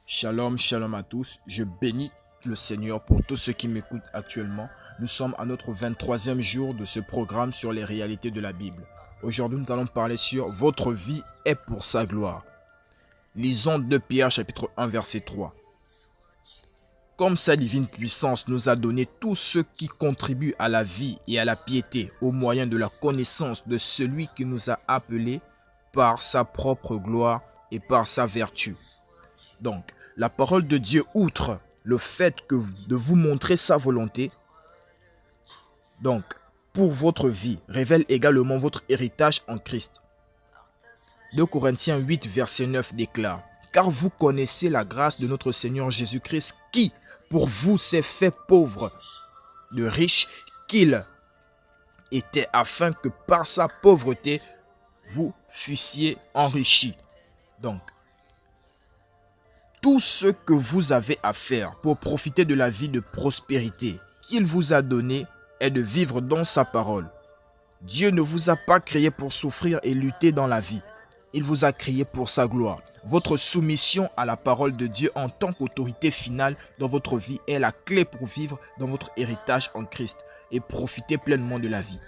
Shalom, shalom à tous. Je bénis le Seigneur pour tous ceux qui m'écoutent actuellement. Nous sommes à notre 23e jour de ce programme sur les réalités de la Bible. Aujourd'hui, nous allons parler sur « Votre vie est pour sa gloire ». Lisons 2 Pierre chapitre 1 verset 3. Comme sa divine puissance nous a donné tout ce qui contribue à la vie et à la piété au moyen de la connaissance de celui qui nous a appelés par sa propre gloire et par sa vertu. Donc, la parole de Dieu, outre le fait de vous montrer sa volonté, donc, pour votre vie, révèle également votre héritage en Christ. 2 Corinthiens 8, verset 9 déclare « Car vous connaissez la grâce de notre Seigneur Jésus-Christ qui, pour vous, s'est fait pauvre, de riche qu'il était, afin que par sa pauvreté, vous fussiez enrichis. » Donc, tout ce que vous avez à faire pour profiter de la vie de prospérité qu'il vous a donnée est de vivre dans sa parole. Dieu ne vous a pas créé pour souffrir et lutter dans la vie. Il vous a créé pour sa gloire. Votre soumission à la parole de Dieu en tant qu'autorité finale dans votre vie est la clé pour vivre dans votre héritage en Christ et profiter pleinement de la vie.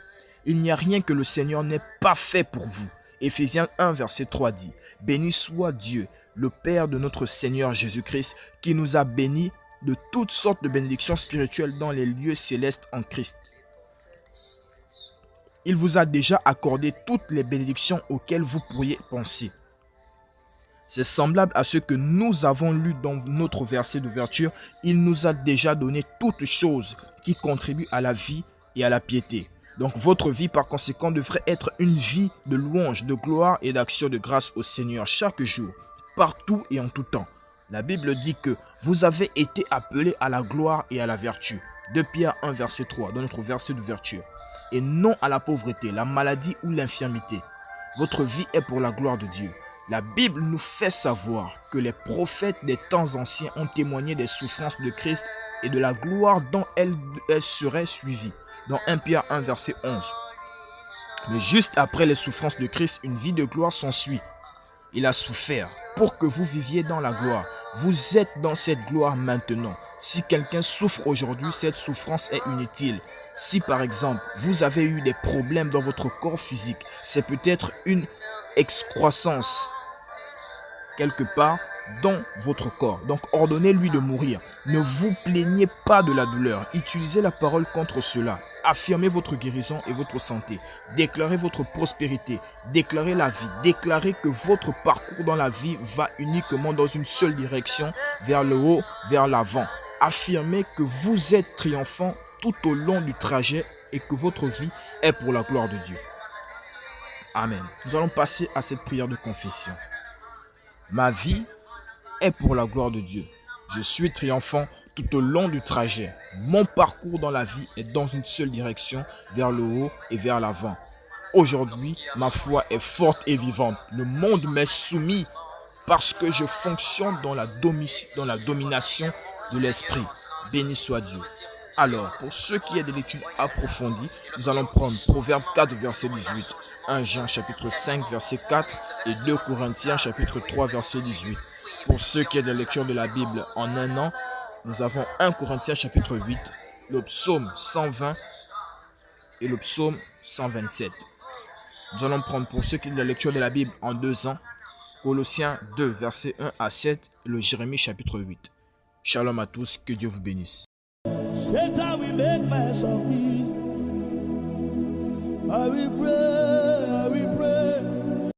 Il n'y a rien que le Seigneur n'ait pas fait pour vous. Éphésiens 1, verset 3 dit « Béni soit Dieu, le Père de notre Seigneur Jésus-Christ, qui nous a bénis de toutes sortes de bénédictions spirituelles dans les lieux célestes en Christ. » Il vous a déjà accordé toutes les bénédictions auxquelles vous pourriez penser. C'est semblable à ce que nous avons lu dans notre verset d'ouverture. Il nous a déjà donné toutes choses qui contribuent à la vie et à la piété. Donc votre vie par conséquent devrait être une vie de louange, de gloire et d'action de grâce au Seigneur chaque jour, partout et en tout temps. La Bible dit que vous avez été appelés à la gloire et à la vertu. 2 Pierre 1 verset 3 dans notre verset d'ouverture. Et non à la pauvreté, la maladie ou l'infirmité. Votre vie est pour la gloire de Dieu. La Bible nous fait savoir que les prophètes des temps anciens ont témoigné des souffrances de Christ et de la gloire dont elles seraient suivies. Dans 1 Pierre 1 verset 11. Mais juste après les souffrances de Christ, une vie de gloire s'ensuit. Il a souffert pour que vous viviez dans la gloire. Vous êtes dans cette gloire maintenant. Si quelqu'un souffre aujourd'hui, cette souffrance est inutile. Si par exemple, vous avez eu des problèmes dans votre corps physique, c'est peut-être une excroissance quelque part dans votre corps. Donc ordonnez-lui de mourir. Ne vous plaignez pas de la douleur. Utilisez la parole contre cela. Affirmez votre guérison et votre santé. Déclarez votre prospérité. Déclarez la vie. Déclarez que votre parcours dans la vie va uniquement dans une seule direction, vers le haut, vers l'avant. Affirmez que vous êtes triomphant tout au long du trajet et que votre vie est pour la gloire de Dieu. Amen. Nous allons passer à cette prière de confession. Ma vie est pour la gloire de Dieu. Je suis triomphant tout au long du trajet. Mon parcours dans la vie est dans une seule direction, vers le haut et vers l'avant. Aujourd'hui, ma foi est forte et vivante. Le monde m'est soumis parce que je fonctionne dans la domination de l'esprit. Béni soit Dieu. Alors, pour ceux qui est de l'étude approfondie, nous allons prendre Proverbe 4, verset 18, 1 Jean chapitre 5, verset 4 et 2 Corinthiens chapitre 3, verset 18. Pour ceux qui est de lecture de la Bible en un an, nous avons 1 Corinthiens chapitre 8, le psaume 120 et le psaume 127. Nous allons prendre pour ceux qui est de la lecture de la Bible en 2 ans, Colossiens 2, verset 1 à 7 et le Jérémie chapitre 8. Shalom à tous, que Dieu vous bénisse. Satan will make mess of me. I will pray.